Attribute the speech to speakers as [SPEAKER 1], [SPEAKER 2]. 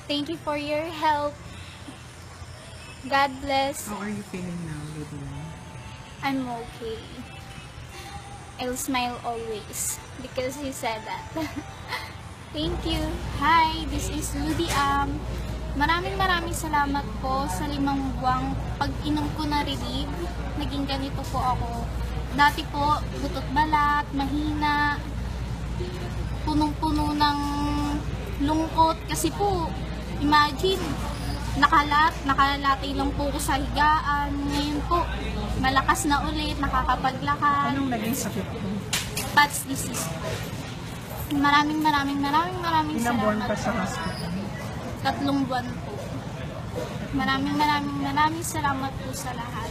[SPEAKER 1] Thank you for your help. God bless.
[SPEAKER 2] How are you feeling now, Lydia?
[SPEAKER 1] I'm okay. I'll smile always because you said that. Thank you. Hi, this is Ludi Am. Maraming salamat po sa 5 buwang pag-inom ko na relief. Naging ganito po ako. Dati po, butot balat, mahina, punong-puno ng lungkot. Kasi po, imagine, nakalatay lang po ko sa higaan. Ngayon po, malakas na ulit, nakakapaglakad.
[SPEAKER 2] Anong naging sakit mo?
[SPEAKER 1] Pat's disease. Maraming
[SPEAKER 2] Ilang buwan
[SPEAKER 1] salamat.
[SPEAKER 2] pa sa hospital?
[SPEAKER 1] 3 buwan po. Maraming salamat po sa lahat.